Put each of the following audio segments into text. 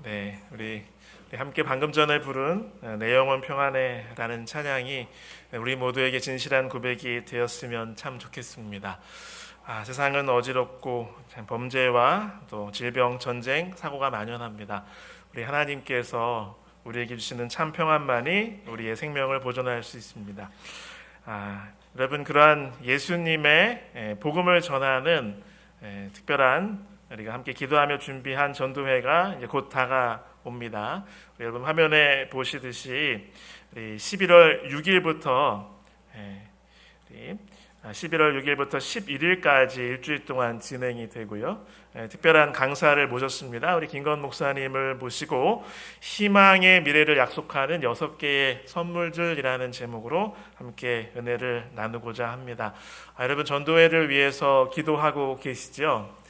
우리 함께 방금 전에 부른 내 영혼 평안해라는 찬양이 우리 모두에게 진실한 고백이 되었으면 참 좋겠습니다. 세상은 어지럽고 범죄와 또 질병, 전쟁, 사고가 만연합니다. 우리 하나님께서 우리에게 주시는 참 평안만이 우리의 생명을 보존할 수 있습니다. 여러분, 그러한 예수님의 복음을 전하는 특별한 우리가 함께 기도하며 준비한 전도회가 이제 곧 다가옵니다. 여러분 화면에 보시듯이 11월 6일부터 11일까지 일주일 동안 진행이 되고요. 특별한 강사를 모셨습니다. 우리 김건 목사님을 모시고 희망의 미래를 약속하는 6개의 선물들이라는 제목으로 함께 은혜를 나누고자 합니다. 여러분, 전도회를 위해서 기도하고 계시죠?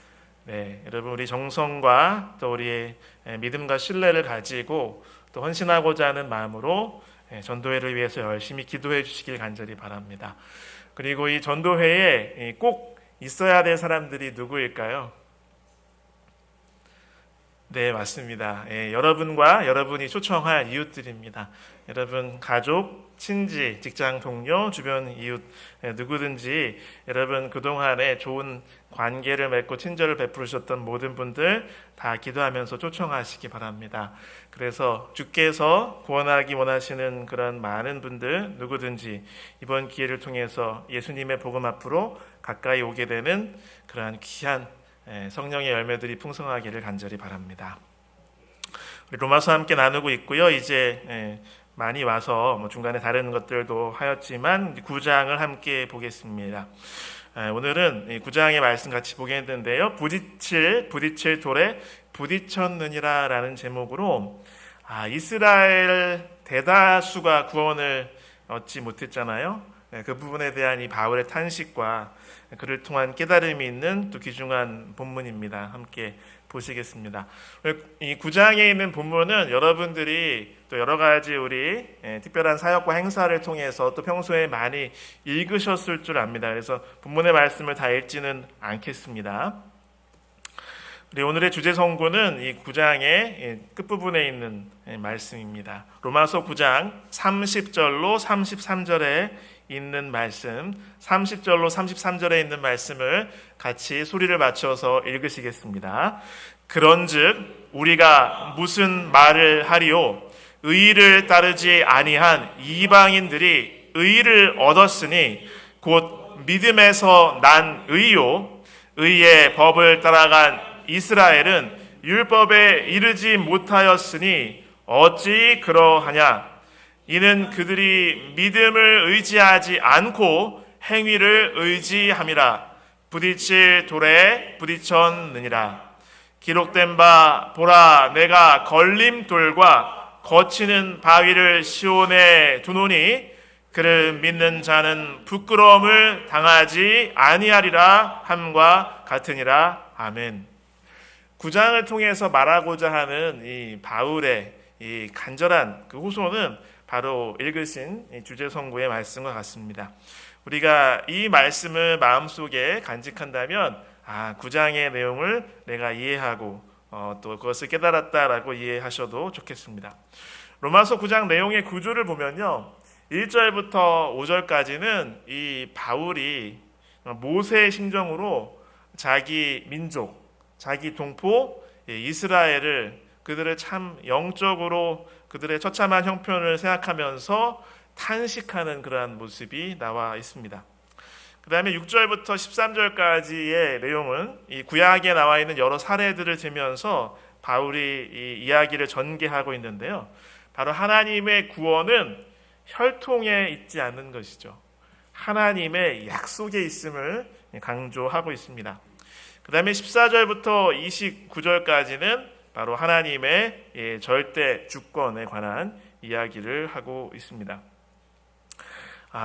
여러분, 우리 정성과 또 우리의 믿음과 신뢰를 가지고 또 헌신하고자 하는 마음으로 전도회를 위해서 열심히 기도해 주시길 간절히 바랍니다. 그리고 이 전도회에 꼭 있어야 될 사람들이 누구일까요? 네, 맞습니다. 여러분과 여러분이 초청할 이웃들입니다. 여러분 가족, 친지, 직장 동료, 주변 이웃 누구든지 여러분 그동안에 좋은 관계를 맺고 친절을 베푸셨던 모든 분들 다 기도하면서 초청하시기 바랍니다. 그래서 주께서 구원하기 원하시는 그런 많은 분들 누구든지 이번 기회를 통해서 예수님의 복음 앞으로 가까이 오게 되는 그러한 귀한 성령의 열매들이 풍성하기를 간절히 바랍니다. 우리 로마서 함께 나누고 있고요. 이제 많이 와서 중간에 다른 것들도 하였지만 9장을 함께 보겠습니다. 오늘은 9장의 말씀 같이 보겠는데요. 부딪힐 돌에 부딪혔느니라 라는 제목으로 이스라엘 대다수가 구원을 얻지 못했잖아요. 그 부분에 대한 이 바울의 탄식과 그를 통한 깨달음이 있는 또 귀중한 본문입니다. 함께 보시겠습니다. 이 9장에 있는 본문은 여러분들이 또 여러 가지 우리 특별한 사역과 행사를 통해서 또 평소에 많이 읽으셨을 줄 압니다. 그래서 본문의 말씀을 다 읽지는 않겠습니다. 우리 오늘의 주제 선고는 이 9장의 끝부분에 있는 말씀입니다. 로마서 9장 30절로 33절에 있는 말씀, 30절로 33절에 있는 말씀을 같이 소리를 맞춰서 읽으시겠습니다. 그런즉 우리가 무슨 말을 하리요? 의를 따르지 아니한 이방인들이 의를 얻었으니 곧 믿음에서 난 의요. 의의 법을 따라간 이스라엘은 율법에 이르지 못하였으니 어찌 그러하냐? 이는 그들이 믿음을 의지하지 않고 행위를 의지함이라. 부딪힐 돌에 부딪혔느니라. 기록된 바 보라, 내가 걸림돌과 거치는 바위를 시온에 두노니 그를 믿는 자는 부끄러움을 당하지 아니하리라 함과 같으니라. 아멘. 9장을 통해서 말하고자 하는 이 바울의 이 간절한 그 호소는 바로 읽으신 주제 선고의 말씀과 같습니다. 우리가 이 말씀을 마음속에 간직한다면 9장의 내용을 내가 이해하고 또 그것을 깨달았다라고 이해하셔도 좋겠습니다. 로마서 9장 내용의 구조를 보면요, 1절부터 5절까지는 이 바울이 모세의 심정으로 자기 민족, 자기 동포 이스라엘을 그들을 참 영적으로 그들의 처참한 형편을 생각하면서 탄식하는 그러한 모습이 나와 있습니다. 그 다음에 6절부터 13절까지의 내용은 이 구약에 나와 있는 여러 사례들을 들면서 바울이 이 이야기를 전개하고 있는데요. 바로 하나님의 구원은 혈통에 있지 않는 것이죠. 하나님의 약속에 있음을 강조하고 있습니다. 그 다음에 14절부터 29절까지는 바로 하나님의 절대 주권에 관한 이야기를 하고 있습니다.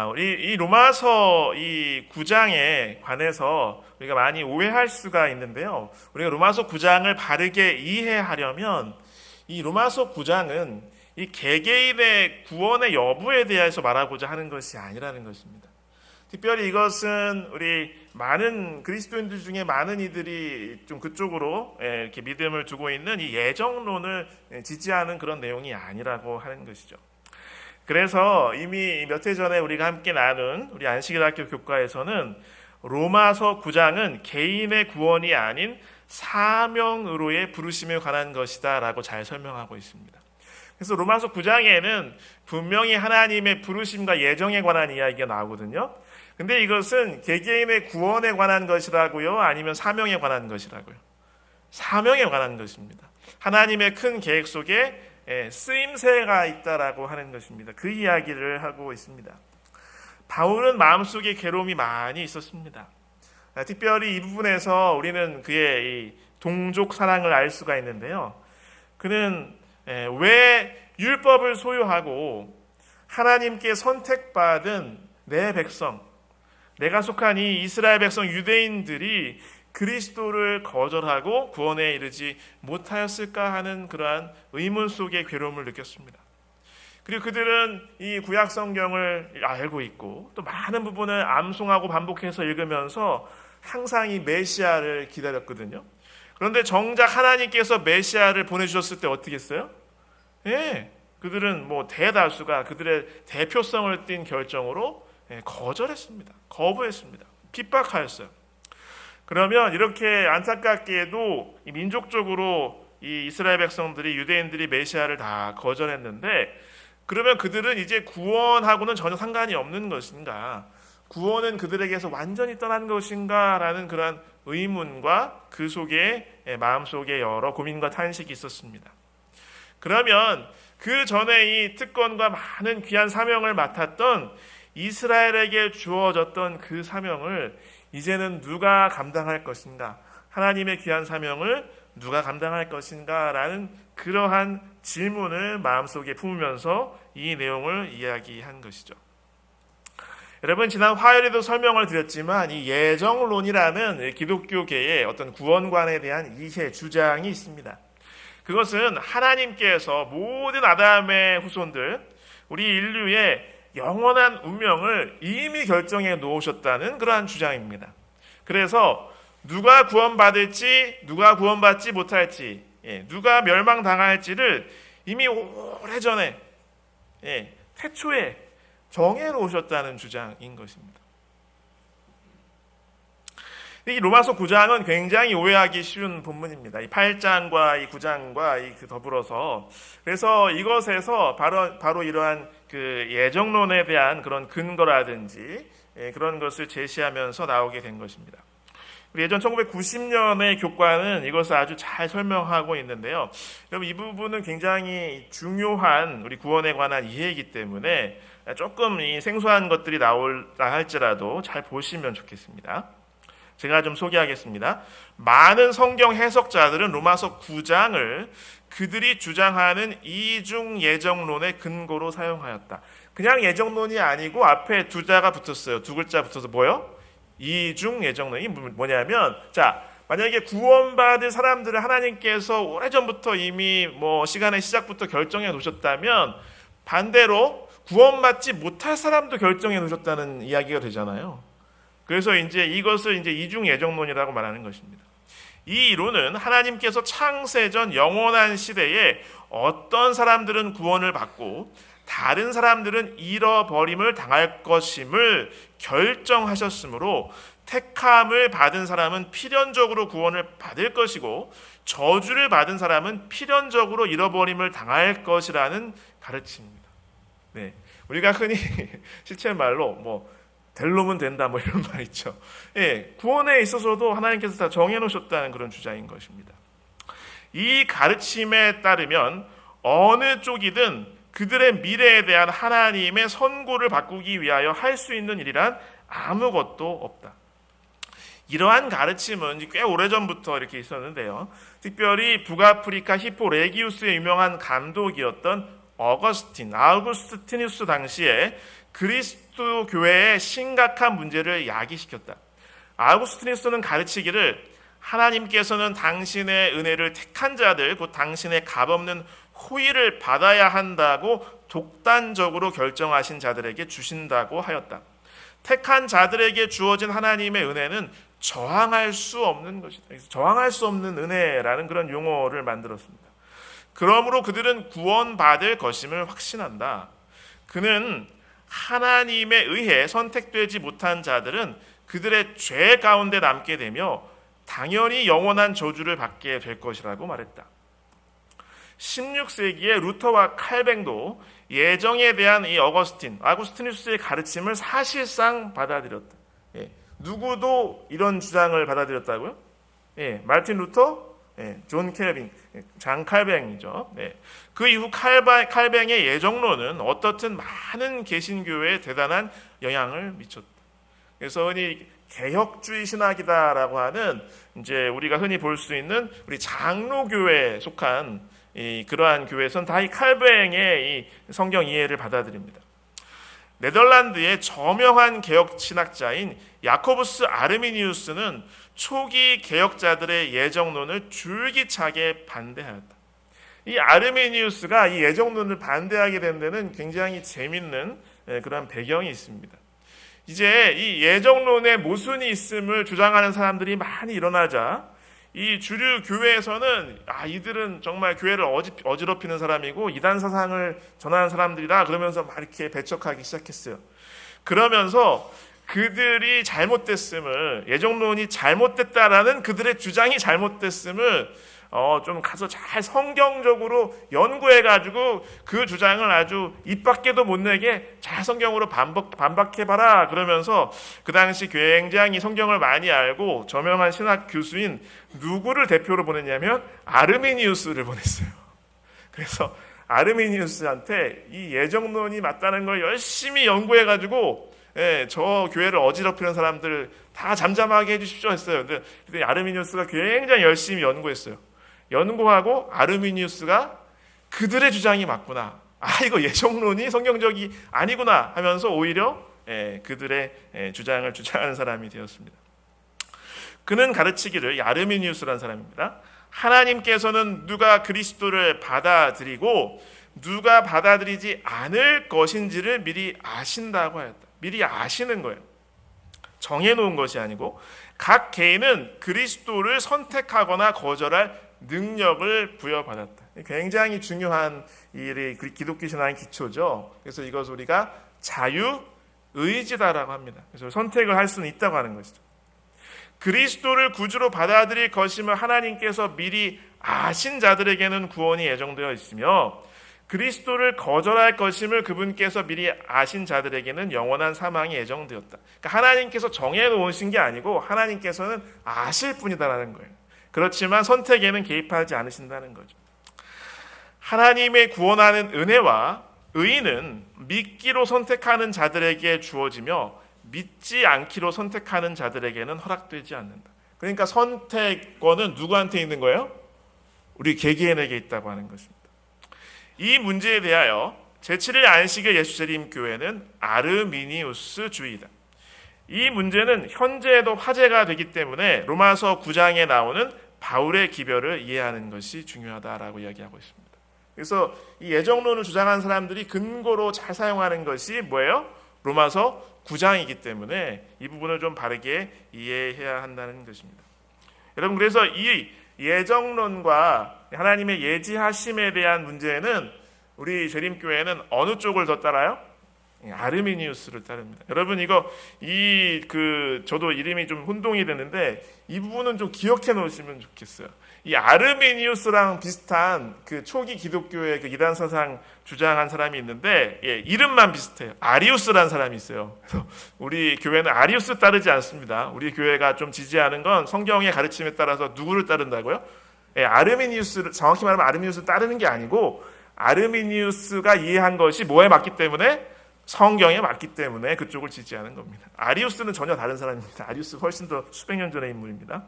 우리 이 로마서 이 9장에 관해서 우리가 많이 오해할 수가 있는데요. 우리가 로마서 9장을 바르게 이해하려면 이 로마서 9장은 이 개개인의 구원의 여부에 대해서 말하고자 하는 것이 아니라는 것입니다. 특별히 이것은 우리 많은 그리스도인들 중에 많은 이들이 좀 그쪽으로 이렇게 믿음을 두고 있는 이 예정론을 지지하는 그런 내용이 아니라고 하는 것이죠. 그래서 이미 몇 해 전에 우리가 함께 나눈 우리 안식일학교 교과에서는 로마서 9장은 개인의 구원이 아닌 사명으로의 부르심에 관한 것이다 라고 잘 설명하고 있습니다. 그래서 로마서 9장에는 분명히 하나님의 부르심과 예정에 관한 이야기가 나오거든요. 근데 이것은 개개인의 구원에 관한 것이라고요? 아니면 사명에 관한 것이라고요? 사명에 관한 것입니다. 하나님의 큰 계획 속에 쓰임새가 있다라고 하는 것입니다. 그 이야기를 하고 있습니다. 바울은 마음속에 괴로움이 많이 있었습니다. 특별히 이 부분에서 우리는 그의 이 동족 사랑을 알 수가 있는데요. 그는 왜 율법을 소유하고 하나님께 선택받은 내 백성, 내가 속한 이 이스라엘 백성 유대인들이 그리스도를 거절하고 구원에 이르지 못하였을까 하는 그러한 의문 속의 괴로움을 느꼈습니다. 그리고 그들은 이 구약 성경을 알고 있고 또 많은 부분을 암송하고 반복해서 읽으면서 항상 이 메시아를 기다렸거든요. 그런데 정작 하나님께서 메시아를 보내주셨을 때 어떻게 했어요? 그들은 대다수가 그들의 대표성을 띈 결정으로 거절했습니다. 거부했습니다. 핍박하였어요. 그러면 이렇게 안타깝게도 이 민족적으로 이 이스라엘 백성들이 유대인들이 메시아를 다 거절했는데 그러면 그들은 이제 구원하고는 전혀 상관이 없는 것인가? 구원은 그들에게서 완전히 떠난 것인가? 라는 그런 의문과 그 속에 마음속에 여러 고민과 탄식이 있었습니다. 그러면 그 전에 이 특권과 많은 귀한 사명을 맡았던 이스라엘에게 주어졌던 그 사명을 이제는 누가 감당할 것인가? 하나님의 귀한 사명을 누가 감당할 것인가? 라는 그러한 질문을 마음속에 품으면서 이 내용을 이야기한 것이죠. 여러분, 지난 화요일에도 설명을 드렸지만 이 예정론이라는 기독교계의 어떤 구원관에 대한 이해, 주장이 있습니다. 그것은 하나님께서 모든 아담의 후손들, 우리 인류의 영원한 운명을 이미 결정해 놓으셨다는 그러한 주장입니다. 그래서 누가 구원받을지, 누가 구원받지 못할지, 누가 멸망당할지를 이미 오래전에 태초에 정해 놓으셨다는 주장인 것입니다. 이 로마서 9장은 굉장히 오해하기 쉬운 본문입니다. 이 8장과 이 9장과 더불어서 그래서 이것에서 바로 이러한 그 예정론에 대한 그런 근거라든지 그런 것을 제시하면서 나오게 된 것입니다. 예전 1990년의 교과는 이것을 아주 잘 설명하고 있는데요. 여러분, 이 부분은 굉장히 중요한 우리 구원에 관한 이해이기 때문에 조금 이 생소한 것들이 나올라 할지라도 잘 보시면 좋겠습니다. 제가 좀 소개하겠습니다. 많은 성경 해석자들은 로마서 9장을 그들이 주장하는 이중 예정론의 근거로 사용하였다. 그냥 예정론이 아니고 앞에 두 자가 붙었어요. 두 글자 붙어서 뭐요? 이중 예정론이 뭐냐면, 자, 만약에 구원받을 사람들을 하나님께서 오래전부터 이미 시간의 시작부터 결정해 놓으셨다면 반대로 구원받지 못할 사람도 결정해 놓으셨다는 이야기가 되잖아요. 그래서 이제 이것을 이제 이중 예정론이라고 말하는 것입니다. 이 이론은 하나님께서 창세전 영원한 시대에 어떤 사람들은 구원을 받고 다른 사람들은 잃어버림을 당할 것임을 결정하셨으므로 택함을 받은 사람은 필연적으로 구원을 받을 것이고 저주를 받은 사람은 필연적으로 잃어버림을 당할 것이라는 가르침입니다. 네, 우리가 흔히 실체말로 될 놈은 된다 이런 말 있죠. 구원에 있어서도 하나님께서 다 정해놓으셨다는 그런 주장인 것입니다. 이 가르침에 따르면 어느 쪽이든 그들의 미래에 대한 하나님의 선고를 바꾸기 위하여 할 수 있는 일이란 아무것도 없다. 이러한 가르침은 꽤 오래전부터 이렇게 있었는데요. 특별히 북아프리카 히포 레기우스의 유명한 감독이었던 아우구스티누스 당시에 그리스도 교회의 심각한 문제를 야기시켰다. 아우구스티누스는 가르치기를 하나님께서는 당신의 은혜를 택한 자들, 곧 당신의 값없는 호의를 받아야 한다고 독단적으로 결정하신 자들에게 주신다고 하였다. 택한 자들에게 주어진 하나님의 은혜는 저항할 수 없는 것이다. 저항할 수 없는 은혜라는 그런 용어를 만들었습니다. 그러므로 그들은 구원받을 것임을 확신한다. 그는 하나님에 의해 선택되지 못한 자들은 그들의 죄 가운데 남게 되며 당연히 영원한 저주를 받게 될 것이라고 말했다. 16세기에 루터와 칼뱅도 예정에 대한 이 아구스티누스의 가르침을 사실상 받아들였다. 누구도 이런 주장을 받아들였다고요? 마르틴 루터, 존 캘빈, 장 칼뱅이죠. 그 이후 칼뱅의 예정론은 어떻든 많은 개신교회에 대단한 영향을 미쳤다. 그래서 흔히 개혁주의 신학이다라고 하는 이제 우리가 흔히 볼 수 있는 우리 장로교회에 속한 그러한 교회에서는 다 이 칼뱅의 이 성경 이해를 받아들입니다. 네덜란드의 저명한 개혁 신학자인 야코부스 아르미니우스는 초기 개혁자들의 예정론을 줄기차게 반대하였다. 이 아르미니우스가 이 예정론을 반대하게 된 데는 굉장히 재밌는 그런 배경이 있습니다. 이제 이 예정론에 모순이 있음을 주장하는 사람들이 많이 일어나자 이 주류 교회에서는 이들은 정말 교회를 어지럽히는 사람이고 이단 사상을 전하는 사람들이다 그러면서 막 이렇게 배척하기 시작했어요. 그러면서 그들이 잘못됐음을, 예정론이 잘못됐다라는 그들의 주장이 잘못됐음을 좀 가서 잘 성경적으로 연구해가지고 그 주장을 아주 입 밖에도 못 내게 잘 성경으로 반박해봐라 그러면서 그 당시 굉장히 성경을 많이 알고 저명한 신학 교수인 누구를 대표로 보냈냐면 아르미니우스를 보냈어요. 그래서 아르미니우스한테 이 예정론이 맞다는 걸 열심히 연구해가지고 저 교회를 어지럽히는 사람들 다 잠잠하게 해주십시오 했어요. 근데 아르미니우스가 굉장히 열심히 연구했어요. 연구하고 아르미니우스가 그들의 주장이 맞구나. 이거 예정론이 성경적이 아니구나 하면서 오히려 그들의 주장을 주장하는 사람이 되었습니다. 그는 가르치기를, 아르미니우스라는 사람입니다. 하나님께서는 누가 그리스도를 받아들이고 누가 받아들이지 않을 것인지를 미리 아신다고 하였다. 미리 아시는 거예요. 정해놓은 것이 아니고 각 개인은 그리스도를 선택하거나 거절할 능력을 부여받았다. 굉장히 중요한 일이 기독교 신앙의 기초죠. 그래서 이것을 우리가 자유의지다라고 합니다. 그래서 선택을 할 수는 있다고 하는 것이죠. 그리스도를 구주로 받아들일 것임을 하나님께서 미리 아신 자들에게는 구원이 예정되어 있으며 그리스도를 거절할 것임을 그분께서 미리 아신 자들에게는 영원한 사망이 예정되었다. 그러니까 하나님께서 정해놓으신 게 아니고 하나님께서는 아실 뿐이다라는 거예요. 그렇지만 선택에는 개입하지 않으신다는 거죠. 하나님의 구원하는 은혜와 의는 믿기로 선택하는 자들에게 주어지며 믿지 않기로 선택하는 자들에게는 허락되지 않는다. 그러니까 선택권은 누구한테 있는 거예요? 우리 개개인에게 있다고 하는 것입니다. 이 문제에 대하여 제7일 안식일 예수재림교회는 아르미니우스주의다. 이 문제는 현재에도 화제가 되기 때문에 로마서 9장에 나오는 바울의 기별을 이해하는 것이 중요하다라고 이야기하고 있습니다. 그래서 이 예정론을 주장하는 사람들이 근거로 잘 사용하는 것이 뭐예요? 로마서 9장이기 때문에 이 부분을 좀 바르게 이해해야 한다는 것입니다. 여러분, 그래서 이 예정론과 하나님의 예지하심에 대한 문제는 우리 재림교회는 어느 쪽을 더 따라요? 아르미니우스를 따릅니다. 여러분 저도 이름이 좀 혼동이 되는데 이 부분은 좀 기억해 놓으시면 좋겠어요. 이 아르미니우스랑 비슷한 그 초기 기독교의 그 이단 사상 주장한 사람이 있는데 이름만 비슷해요. 아리우스라는 사람이 있어요. 그래서 우리 교회는 아리우스 따르지 않습니다. 우리 교회가 좀 지지하는 건 성경의 가르침에 따라서 누구를 따른다고요? 아르미니우스를, 정확히 말하면 아르미니우스를 따르는 게 아니고 아르미니우스가 이해한 것이 뭐에 맞기 때문에 성경에 맞기 때문에 그쪽을 지지하는 겁니다. 아리우스는 전혀 다른 사람입니다. 아리우스 훨씬 더 수백 년 전의 인물입니다.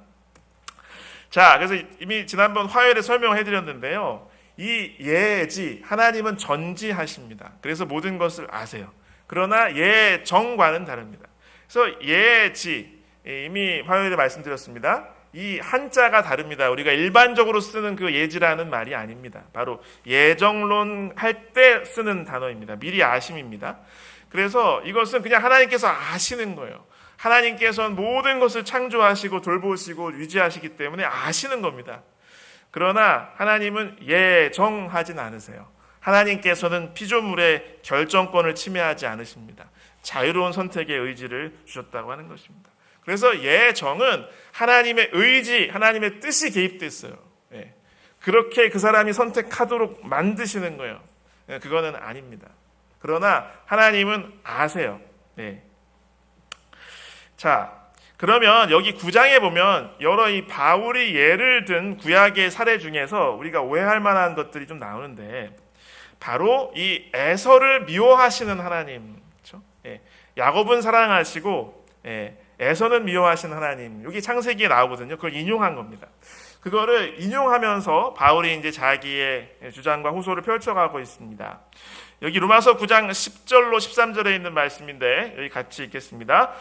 자, 그래서 이미 지난번 화요일에 설명을 해드렸는데요. 이 예지, 하나님은 전지하십니다. 그래서 모든 것을 아세요. 그러나 예정과는 다릅니다. 그래서 예지, 이미 화요일에 말씀드렸습니다. 이 한자가 다릅니다. 우리가 일반적으로 쓰는 그 예지라는 말이 아닙니다. 바로 예정론 할 때 쓰는 단어입니다. 미리 아심입니다. 그래서 이것은 그냥 하나님께서 아시는 거예요. 하나님께서는 모든 것을 창조하시고 돌보시고 유지하시기 때문에 아시는 겁니다. 그러나 하나님은 예정하진 않으세요. 하나님께서는 피조물의 결정권을 침해하지 않으십니다. 자유로운 선택의 의지를 주셨다고 하는 것입니다. 그래서 예정은 하나님의 의지, 하나님의 뜻이 개입됐어요. 그렇게 그 사람이 선택하도록 만드시는 거예요. 그거는 아닙니다. 그러나 하나님은 아세요. 자, 그러면 여기 9장에 보면 여러 이 바울이 예를 든 구약의 사례 중에서 우리가 오해할 만한 것들이 좀 나오는데, 바로 이 에서를 미워하시는 하나님, 그렇죠? 야곱은 사랑하시고 에서는 미워하시는 하나님, 여기 창세기에 나오거든요. 그걸 인용한 겁니다. 그거를 인용하면서 바울이 이제 자기의 주장과 호소를 펼쳐가고 있습니다. 여기 로마서 9장 10절로 13절에 있는 말씀인데 여기 같이 읽겠습니다.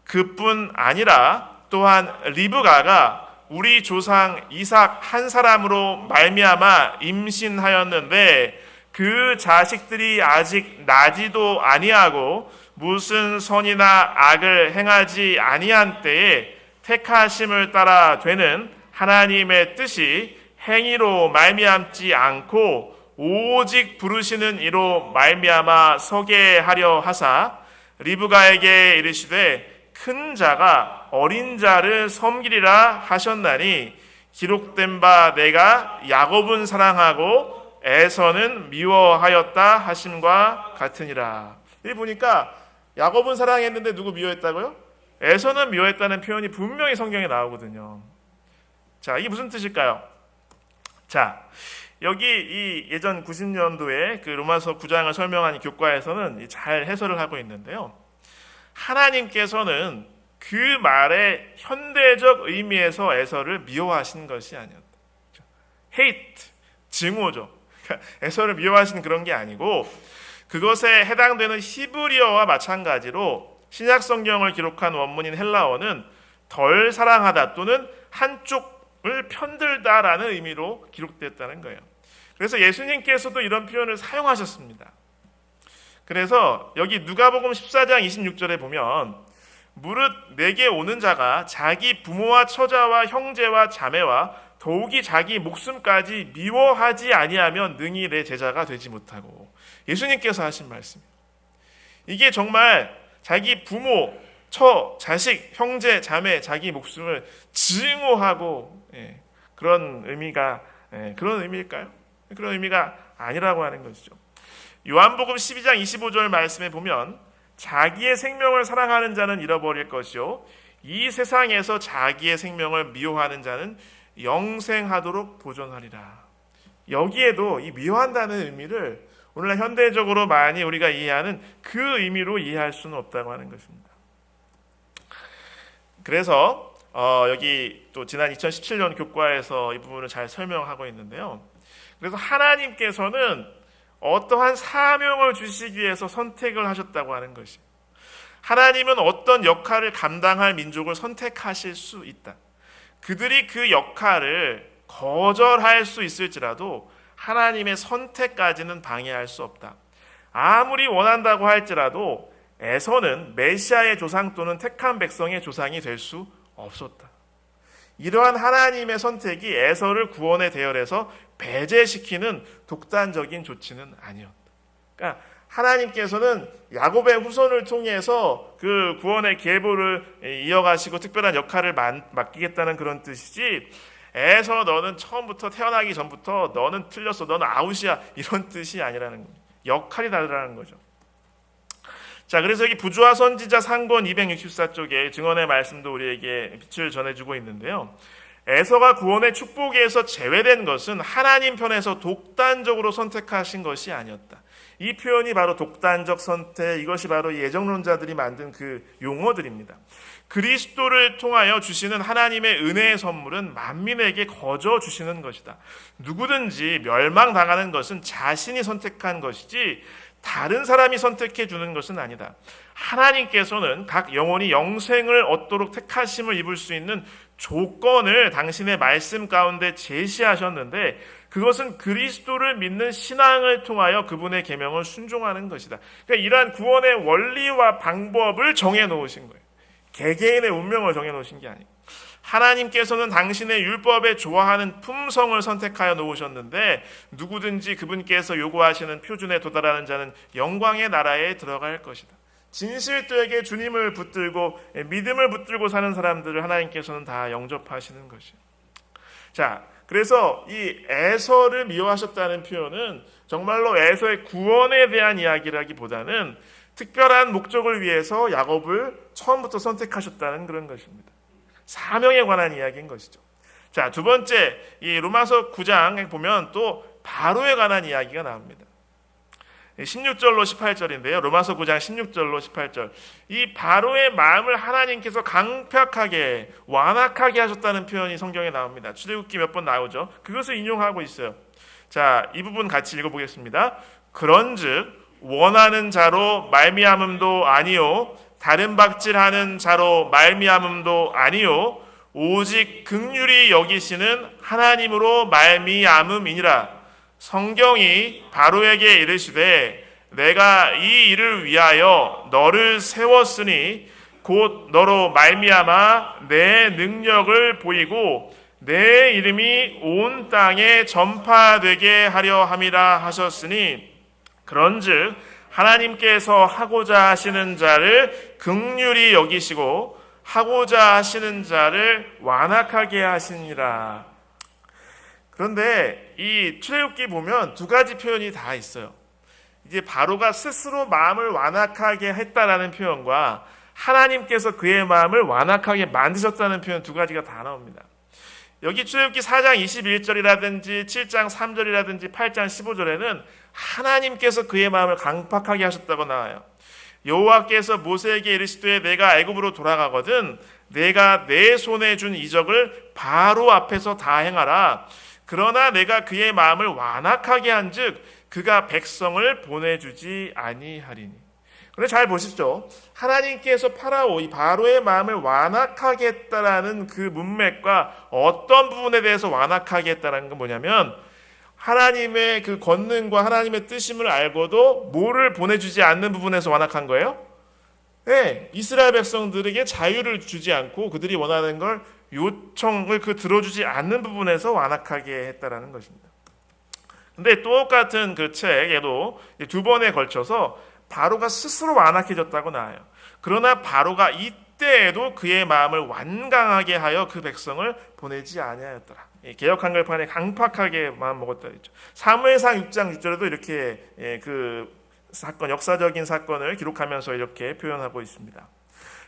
그뿐 아니라 또한 리브가가 우리 조상 이삭 한 사람으로 말미암아 임신하였는데 그 자식들이 아직 나지도 아니하고 무슨 선이나 악을 행하지 아니한 때에 택하심을 따라 되는 하나님의 뜻이 행위로 말미암지 않고 오직 부르시는 이로 말미암아 서게 하려 하사 리브가에게 이르시되 큰 자가 어린 자를 섬기리라 하셨나니 기록된 바 내가 야곱은 사랑하고 에서는 미워하였다 하심과 같으니라. 여기 보니까 야곱은 사랑했는데 누구 미워했다고요? 에서는 미워했다는 표현이 분명히 성경에 나오거든요. 자, 이게 무슨 뜻일까요? 자, 여기 이 예전 90년도에 그 로마서 9장을 설명한 교과에서는 잘 해설을 하고 있는데요. 하나님께서는 그 말의 현대적 의미에서 에서를 미워하신 것이 아니었다. hate, 증오죠. 그러니까 에서를 미워하시는 그런 게 아니고 그것에 해당되는 히브리어와 마찬가지로 신약 성경을 기록한 원문인 헬라어는 덜 사랑하다 또는 한쪽을 편들다라는 의미로 기록됐다는 거예요. 그래서 예수님께서도 이런 표현을 사용하셨습니다. 그래서 여기 누가복음 14장 26절에 보면 무릇 내게 오는 자가 자기 부모와 처자와 형제와 자매와 더욱이 자기 목숨까지 미워하지 아니하면 능히 내 제자가 되지 못하고, 예수님께서 하신 말씀이에요. 이게 정말 자기 부모, 자식, 형제, 자매, 자기 목숨을 증오하고 그런 의미가 그런 의미일까요? 그런 의미가 아니라고 하는 것이죠. 요한복음 12장 25절 말씀에 보면 자기의 생명을 사랑하는 자는 잃어버릴 것이요 이 세상에서 자기의 생명을 미워하는 자는 영생하도록 보존하리라. 여기에도 이 미워한다는 의미를 오늘날 현대적으로 많이 우리가 이해하는 그 의미로 이해할 수는 없다고 하는 것입니다. 그래서 여기 또 지난 2017년 교과에서 이 부분을 잘 설명하고 있는데요. 그래서 하나님께서는 어떠한 사명을 주시기 위해서 선택을 하셨다고 하는 것이, 하나님은 어떤 역할을 감당할 민족을 선택하실 수 있다. 그들이 그 역할을 거절할 수 있을지라도 하나님의 선택까지는 방해할 수 없다. 아무리 원한다고 할지라도 에서는 메시아의 조상 또는 택한 백성의 조상이 될 수 없었다. 이러한 하나님의 선택이 에서를 구원의 대열에서 배제시키는 독단적인 조치는 아니었다. 그러니까 하나님께서는 야곱의 후손을 통해서 그 구원의 계보를 이어가시고 특별한 역할을 맡기겠다는 그런 뜻이지, 에서 너는 처음부터 태어나기 전부터 너는 틀렸어, 너는 아웃이야, 이런 뜻이 아니라는 거예요. 역할이 다르다는 거죠. 자, 그래서 여기 부조와 선지자 상권 264쪽에 증언의 말씀도 우리에게 빛을 전해주고 있는데요. 에서가 구원의 축복에서 제외된 것은 하나님 편에서 독단적으로 선택하신 것이 아니었다. 이 표현이 바로 독단적 선택, 이것이 바로 예정론자들이 만든 그 용어들입니다. 그리스도를 통하여 주시는 하나님의 은혜의 선물은 만민에게 거저 주시는 것이다. 누구든지 멸망당하는 것은 자신이 선택한 것이지 다른 사람이 선택해 주는 것은 아니다. 하나님께서는 각 영혼이 영생을 얻도록 택하심을 입을 수 있는 조건을 당신의 말씀 가운데 제시하셨는데, 그것은 그리스도를 믿는 신앙을 통하여 그분의 계명을 순종하는 것이다. 그러니까 이러한 구원의 원리와 방법을 정해놓으신 거예요. 개개인의 운명을 정해놓으신 게 아니고, 하나님께서는 당신의 율법에 좋아하는 품성을 선택하여 놓으셨는데, 누구든지 그분께서 요구하시는 표준에 도달하는 자는 영광의 나라에 들어갈 것이다. 진실되게 주님을 붙들고 믿음을 붙들고 사는 사람들을 하나님께서는 다 영접하시는 것이에요. 자, 그래서 이 에서를 미워하셨다는 표현은 정말로 에서의 구원에 대한 이야기라기보다는 특별한 목적을 위해서 야곱을 처음부터 선택하셨다는 그런 것입니다. 사명에 관한 이야기인 것이죠. 자, 두 번째, 이 로마서 9장에 보면 또 바로에 관한 이야기가 나옵니다. 16절로 18절인데요. 로마서 9장 16절로 18절. 이 바로의 마음을 하나님께서 강팍하게 완악하게 하셨다는 표현이 성경에 나옵니다. 출애굽기 몇 번 나오죠. 그것을 인용하고 있어요. 자, 이 부분 같이 읽어보겠습니다. 그런즉 원하는 자로 말미암음도 아니요 다른 박질하는 자로 말미암음도 아니요 오직 긍휼히 여기시는 하나님으로 말미암음이니라. 성경이 바로에게 이르시되 내가 이 일을 위하여 너를 세웠으니 곧 너로 말미암아 내 능력을 보이고 내 이름이 온 땅에 전파되게 하려 함이라 하셨으니, 그런즉 하나님께서 하고자 하시는 자를 긍휼히 여기시고 하고자 하시는 자를 완악하게 하시니라. 그런데 이 출애굽기 보면 두 가지 표현이 다 있어요. 이제 바로가 스스로 마음을 완악하게 했다라는 표현과 하나님께서 그의 마음을 완악하게 만드셨다는 표현, 두 가지가 다 나옵니다. 여기 출애굽기 4장 21절이라든지 7장 3절이라든지 8장 15절에는 하나님께서 그의 마음을 강팍하게 하셨다고 나와요. 여호와께서 모세에게 이르시되 내가 애굽으로 돌아가거든 내가 내 손에 준 이적을 바로 앞에서 다 행하라. 그러나 내가 그의 마음을 완악하게 한즉 그가 백성을 보내주지 아니하리니. 그런데 잘 보십시오. 하나님께서 파라오 이 바로의 마음을 완악하게 했다라는 그 문맥과 어떤 부분에 대해서 완악하게 했다라는 건 뭐냐면, 하나님의 그 권능과 하나님의 뜻임을 알고도 뭐를 보내주지 않는 부분에서 완악한 거예요? 네, 이스라엘 백성들에게 자유를 주지 않고 그들이 원하는 걸 요청을 들어주지 않는 부분에서 완악하게 했다라는 것입니다. 근데 똑같은 그 책에도 두 번에 걸쳐서 바로가 스스로 완악해졌다고 나와요. 그러나 바로가 이때에도 그의 마음을 완강하게 하여 그 백성을 보내지 아니하였더라. 개역 한글판에 강팍하게 마음 먹었다 했죠. 사무엘상 6장 6절에도 이렇게 그 사건, 역사적인 사건을 기록하면서 이렇게 표현하고 있습니다.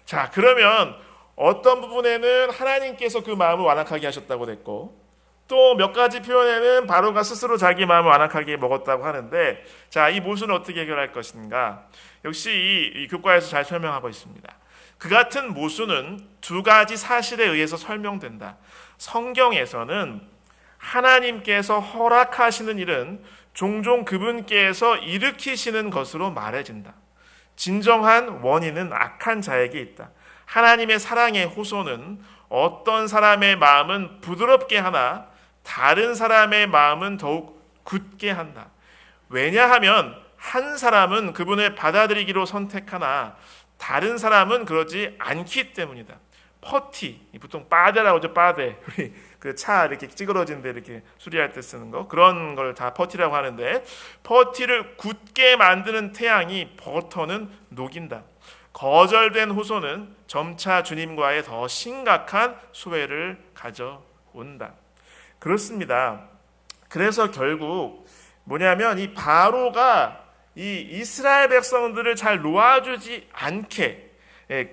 자, 그러면 어떤 부분에는 하나님께서 그 마음을 완악하게 하셨다고 됐고, 또 몇 가지 표현에는 바로가 스스로 자기 마음을 완악하게 먹었다고 하는데, 자, 이 모순을 어떻게 해결할 것인가? 역시 이 교과에서 잘 설명하고 있습니다. 그 같은 모순은 두 가지 사실에 의해서 설명된다. 성경에서는 하나님께서 허락하시는 일은 종종 그분께서 일으키시는 것으로 말해진다. 진정한 원인은 악한 자에게 있다. 하나님의 사랑의 호소는 어떤 사람의 마음은 부드럽게 하나 다른 사람의 마음은 더욱 굳게 한다. 왜냐하면 한 사람은 그분을 받아들이기로 선택하나 다른 사람은 그러지 않기 때문이다. 퍼티, 보통 빠데라고 하죠. 빠데, 우리 그 차 이렇게 찌그러진 데 이렇게 수리할 때 쓰는 거, 그런 걸 다 퍼티라고 하는데, 퍼티를 굳게 만드는 태양이 버터는 녹인다. 거절된 호소는 점차 주님과의 더 심각한 소외를 가져온다. 그렇습니다. 그래서 결국 뭐냐면 이 바로가 이 이스라엘 백성들을 잘 놓아주지 않게,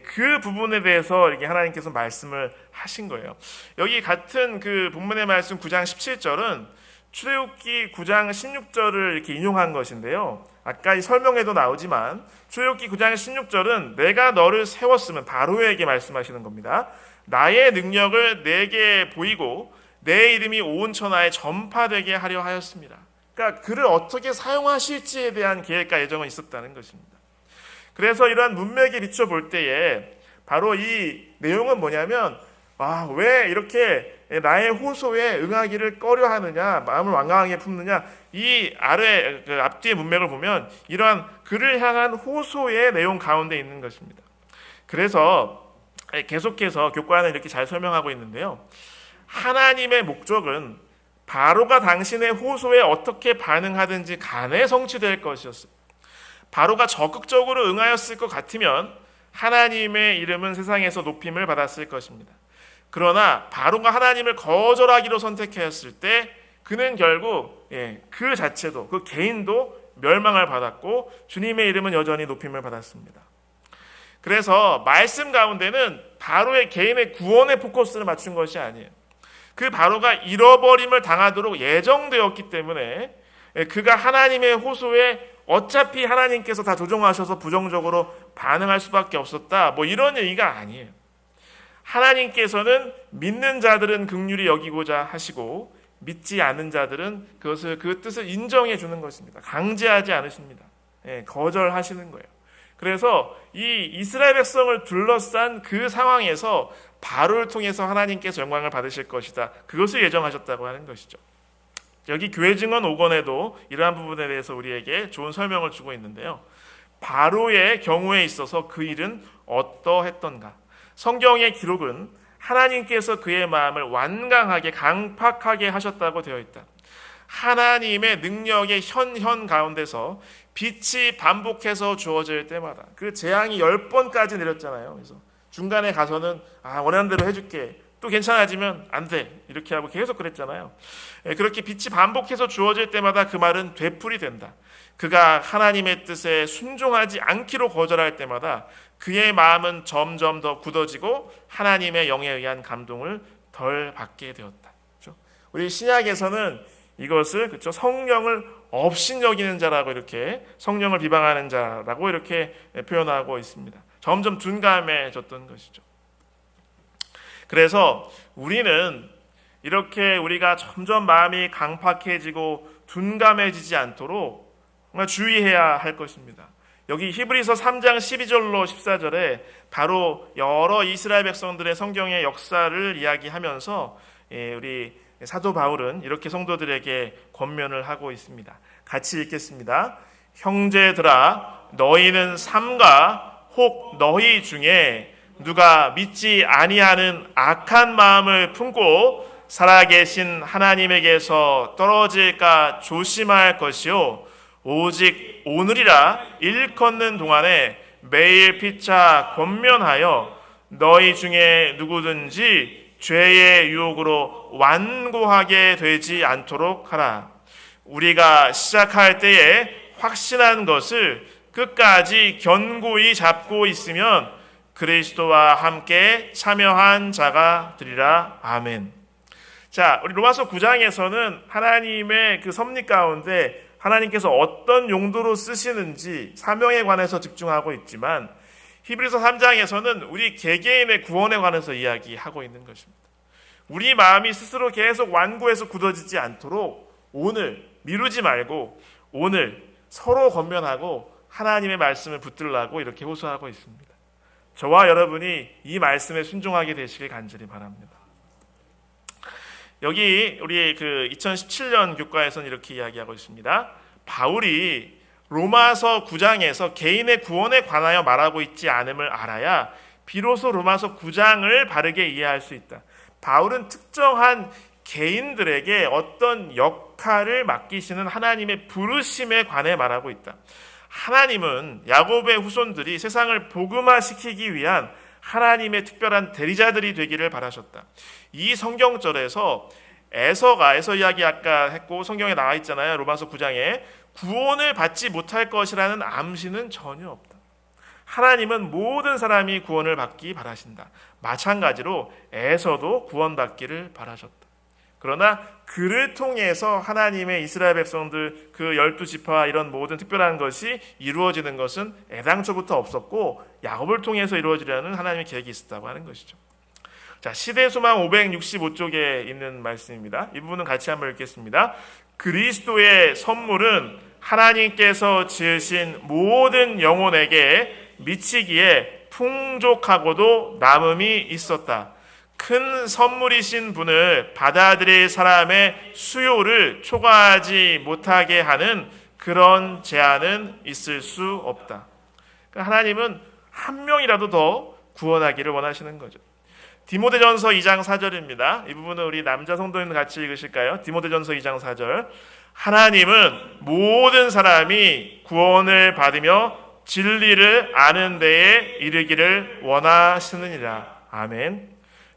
그 부분에 대해서 이렇게 하나님께서 말씀을 하신 거예요. 여기 같은 그 본문의 말씀 9장 17절은 출애굽기 9장 16절을 이렇게 인용한 것인데요. 아까 이 설명에도 나오지만 출애굽기 9장 16절은 내가 너를 세웠으면 바로에게 말씀하시는 겁니다. 나의 능력을 내게 보이고 내 이름이 온 천하에 전파되게 하려 하였습니다. 그러니까 그를 어떻게 사용하실지에 대한 계획과 예정은 있었다는 것입니다. 그래서 이러한 문맥에 비춰볼 때에 바로 이 내용은 뭐냐면 왜 이렇게 나의 호소에 응하기를 꺼려하느냐, 마음을 완강하게 품느냐, 이 아래 그 앞뒤의 문맥을 보면 이러한 그를 향한 호소의 내용 가운데 있는 것입니다. 그래서 계속해서 교과는 이렇게 잘 설명하고 있는데요. 하나님의 목적은 바로가 당신의 호소에 어떻게 반응하든지 간에 성취될 것이었어요. 바로가 적극적으로 응하였을 것 같으면 하나님의 이름은 세상에서 높임을 받았을 것입니다. 그러나 바로가 하나님을 거절하기로 선택하였을 때 그는 결국 그 자체도, 그 개인도 멸망을 받았고 주님의 이름은 여전히 높임을 받았습니다. 그래서 말씀 가운데는 바로의 개인의 구원에 포커스를 맞춘 것이 아니에요. 그 바로가 잃어버림을 당하도록 예정되었기 때문에 그가 하나님의 호소에 어차피 하나님께서 다 조종하셔서 부정적으로 반응할 수밖에 없었다, 이런 얘기가 아니에요. 하나님께서는 믿는 자들은 긍휼히 여기고자 하시고 믿지 않는 자들은 그 뜻을 인정해 주는 것입니다. 강제하지 않으십니다. 거절하시는 거예요. 그래서 이 이스라엘 백성을 둘러싼 그 상황에서 바로를 통해서 하나님께서 영광을 받으실 것이다, 그것을 예정하셨다고 하는 것이죠. 여기 교회 증언 5권에도 이러한 부분에 대해서 우리에게 좋은 설명을 주고 있는데요. 바로의 경우에 있어서 그 일은 어떠했던가? 성경의 기록은 하나님께서 그의 마음을 완강하게 강팍하게 하셨다고 되어 있다. 하나님의 능력의 현 가운데서 빛이 반복해서 주어질 때마다, 그 재앙이 10번까지 내렸잖아요. 그래서 중간에 가서는 원하는 대로 해줄게, 또 괜찮아지면 안 돼, 이렇게 하고 계속 그랬잖아요. 그렇게 빛이 반복해서 주어질 때마다 그 말은 되풀이 된다. 그가 하나님의 뜻에 순종하지 않기로 거절할 때마다 그의 마음은 점점 더 굳어지고 하나님의 영에 의한 감동을 덜 받게 되었다. 그렇죠? 우리 신약에서는 이것을 성령을 업신여기는 자라고, 이렇게 성령을 비방하는 자라고 이렇게 표현하고 있습니다. 점점 둔감해졌던 것이죠. 그래서 우리는 이렇게 우리가 점점 마음이 강팍해지고 둔감해지지 않도록 정말 주의해야 할 것입니다. 여기 히브리서 3장 12절로 14절에 바로 여러 이스라엘 백성들의 성경의 역사를 이야기하면서 우리 사도 바울은 이렇게 성도들에게 권면을 하고 있습니다. 같이 읽겠습니다. 형제들아, 너희는 삼가 혹 너희 중에 누가 믿지 아니하는 악한 마음을 품고 살아계신 하나님에게서 떨어질까 조심할 것이요, 오직 오늘이라 일컫는 동안에 매일 피차 권면하여 너희 중에 누구든지 죄의 유혹으로 완고하게 되지 않도록 하라. 우리가 시작할 때에 확신한 것을 끝까지 견고히 잡고 있으면 그리스도와 함께 참여한 자가 되리라. 아멘. 자, 우리 로마서 9장에서는 하나님의 그 섭리 가운데 하나님께서 어떤 용도로 쓰시는지 사명에 관해서 집중하고 있지만, 히브리서 3장에서는 우리 개개인의 구원에 관해서 이야기하고 있는 것입니다. 우리 마음이 스스로 계속 완고해서 굳어지지 않도록 오늘 미루지 말고 오늘 서로 권면하고 하나님의 말씀을 붙들라고 이렇게 호소하고 있습니다. 저와 여러분이 이 말씀에 순종하게 되시길 간절히 바랍니다. 여기 우리 2017년 교과에서는 이렇게 이야기하고 있습니다. 바울이 로마서 9장에서 개인의 구원에 관하여 말하고 있지 않음을 알아야 비로소 로마서 9장을 바르게 이해할 수 있다. 바울은 특정한 개인들에게 어떤 역할을 맡기시는 하나님의 부르심에 관해 말하고 있다. 하나님은 야곱의 후손들이 세상을 복음화시키기 위한 하나님의 특별한 대리자들이 되기를 바라셨다. 이 성경절에서 에서 이야기 아까 했고 성경에 나와 있잖아요. 로마서 9장에 구원을 받지 못할 것이라는 암시는 전혀 없다. 하나님은 모든 사람이 구원을 받기 바라신다. 마찬가지로 에서도 구원받기를 바라셨다. 그러나 그를 통해서 하나님의 이스라엘 백성들 그 12지파와 이런 모든 특별한 것이 이루어지는 것은 애당초부터 없었고 야곱을 통해서 이루어지려는 하나님의 계획이 있었다고 하는 것이죠. 자, 시대수망 565쪽에 있는 말씀입니다. 이 부분은 같이 한번 읽겠습니다. 그리스도의 선물은 하나님께서 지으신 모든 영혼에게 미치기에 풍족하고도 남음이 있었다. 큰 선물이신 분을 받아들일 사람의 수요를 초과하지 못하게 하는 그런 제한은 있을 수 없다. 하나님은 한 명이라도 더 구원하기를 원하시는 거죠. 디모데전서 2장 4절입니다. 이 부분은 우리 남자 성도님 같이 읽으실까요? 디모데전서 2장 4절. 하나님은 모든 사람이 구원을 받으며 진리를 아는 데에 이르기를 원하시느니라. 아멘.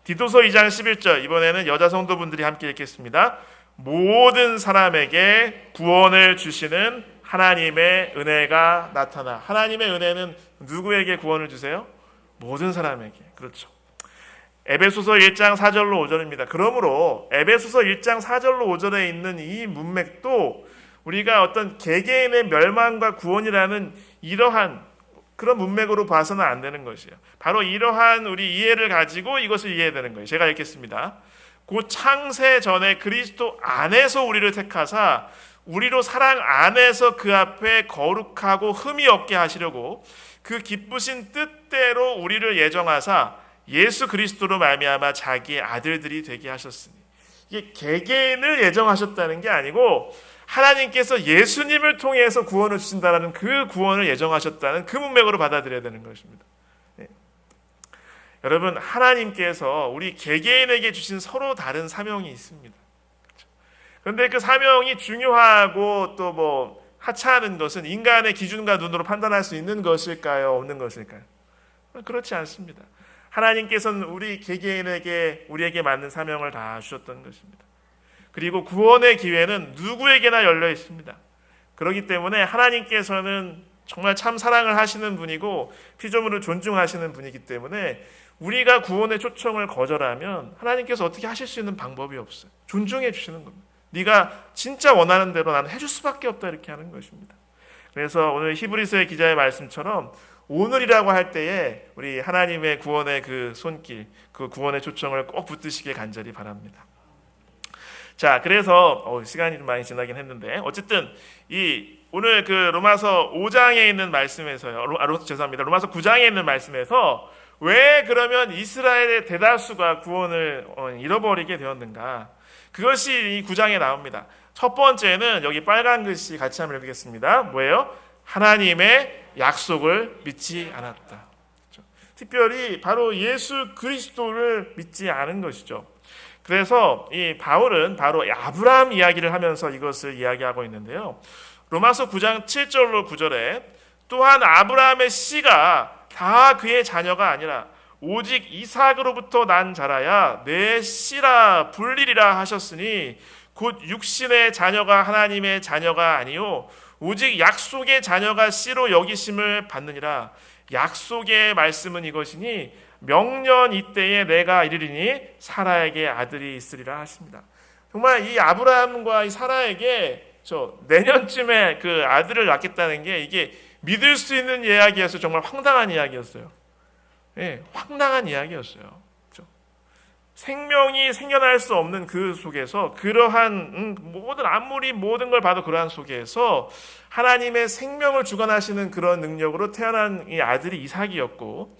디도서 2장 11절. 이번에는 여자 성도분들이 함께 읽겠습니다. 모든 사람에게 구원을 주시는 하나님의 은혜가 나타나. 하나님의 은혜는 누구에게 구원을 주세요? 모든 사람에게. 그렇죠. 에베소서 1장 4절로 5절입니다. 그러므로 에베소서 1장 4절로 5절에 있는 이 문맥도 우리가 어떤 개개인의 멸망과 구원이라는 이러한 그런 문맥으로 봐서는 안 되는 것이에요. 바로 이러한 우리 이해를 가지고 이것을 이해해야 되는 거예요. 제가 읽겠습니다. 곧 창세 전에 그리스도 안에서 우리를 택하사 우리로 사랑 안에서 그 앞에 거룩하고 흠이 없게 하시려고 그 기쁘신 뜻대로 우리를 예정하사 예수 그리스도로 말미암아 자기의 아들들이 되게 하셨으니. 이게 개개인을 예정하셨다는 게 아니고 하나님께서 예수님을 통해서 구원을 주신다는 그 구원을 예정하셨다는 그 문맥으로 받아들여야 되는 것입니다. 네. 여러분, 하나님께서 우리 개개인에게 주신 서로 다른 사명이 있습니다. 그런데 그 사명이 중요하고 또 뭐 하찮은 것은 인간의 기준과 눈으로 판단할 수 있는 것일까요? 없는 것일까요? 그렇지 않습니다. 하나님께서는 우리 개개인에게 우리에게 맞는 사명을 다 주셨던 것입니다. 그리고 구원의 기회는 누구에게나 열려 있습니다. 그렇기 때문에 하나님께서는 정말 참 사랑을 하시는 분이고 피조물을 존중하시는 분이기 때문에 우리가 구원의 초청을 거절하면 하나님께서 어떻게 하실 수 있는 방법이 없어요. 존중해 주시는 겁니다. 네가 진짜 원하는 대로 나는 해줄 수밖에 없다, 이렇게 하는 것입니다. 그래서 오늘 히브리서의 기자의 말씀처럼 오늘이라고 할 때에 우리 하나님의 구원의 그 손길, 그 구원의 초청을 꼭 붙드시길 간절히 바랍니다. 자, 그래서 시간이 좀 많이 지나긴 했는데 어쨌든 이 오늘 그 로마서 5장에 있는 말씀에서요. 죄송합니다. 로마서 9장에 있는 말씀에서 왜 그러면 이스라엘의 대다수가 구원을 잃어버리게 되었는가? 그것이 이 9장에 나옵니다. 첫 번째는 여기 빨간 글씨 같이 한번 읽겠습니다. 뭐예요? 하나님의 약속을 믿지 않았다. 그렇죠? 특별히 바로 예수 그리스도를 믿지 않은 것이죠. 그래서 이 바울은 바로 아브라함 이야기를 하면서 이것을 이야기하고 있는데요. 로마서 9장 7절로 9절에 또한 아브라함의 씨가 다 그의 자녀가 아니라 오직 이삭으로부터 난 자라야 내 씨라 불리리라 하셨으니 곧 육신의 자녀가 하나님의 자녀가 아니요 오직 약속의 자녀가 씨로 여기심을 받느니라. 약속의 말씀은 이것이니 명년 이때에 내가 이르리니 사라에게 아들이 있으리라 하십니다. 정말 이 아브라함과 이 사라에게 내년쯤에 그 아들을 낳겠다는 게 이게 믿을 수 있는 이야기였어요. 정말 황당한 이야기였어요. 네, 황당한 이야기였어요. 그렇죠? 생명이 생겨날 수 없는 그 속에서 그러한 아무리 모든 걸 봐도 그러한 속에서 하나님의 생명을 주관하시는 그런 능력으로 태어난 이 아들이 이삭이었고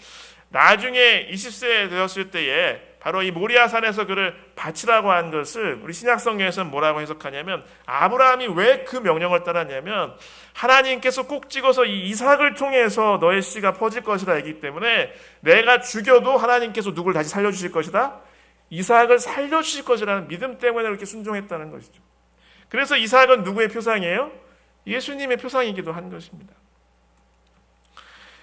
나중에 20세 되었을 때에 바로 이 모리아산에서 그를 바치라고 한 것을 우리 신약성경에서는 뭐라고 해석하냐면 아브라함이 왜 그 명령을 따랐냐면 하나님께서 꼭 찍어서 이 이삭을 통해서 너의 씨가 퍼질 것이라 했기 때문에 내가 죽여도 하나님께서 누굴 다시 살려주실 것이다? 이삭을 살려주실 것이라는 믿음 때문에 그렇게 순종했다는 것이죠. 그래서 이삭은 누구의 표상이에요? 예수님의 표상이기도 한 것입니다.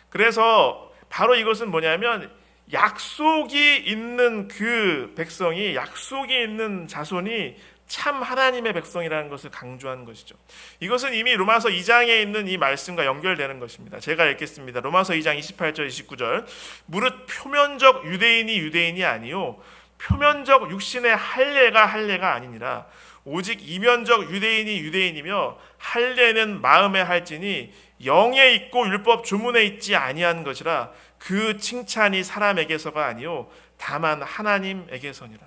그래서 바로 이것은 뭐냐면 약속이 있는 그 백성이, 약속이 있는 자손이 참 하나님의 백성이라는 것을 강조한 것이죠. 이것은 이미 로마서 2장에 있는 이 말씀과 연결되는 것입니다. 제가 읽겠습니다. 로마서 2장 28절 29절 무릇 표면적 유대인이 아니요 표면적 육신의 할례가 아니니라 오직 이면적 유대인이며 할례는 마음에 할지니 영에 있고 율법 조문에 있지 아니한 것이라 그 칭찬이 사람에게서가 아니요 다만 하나님에게서니라.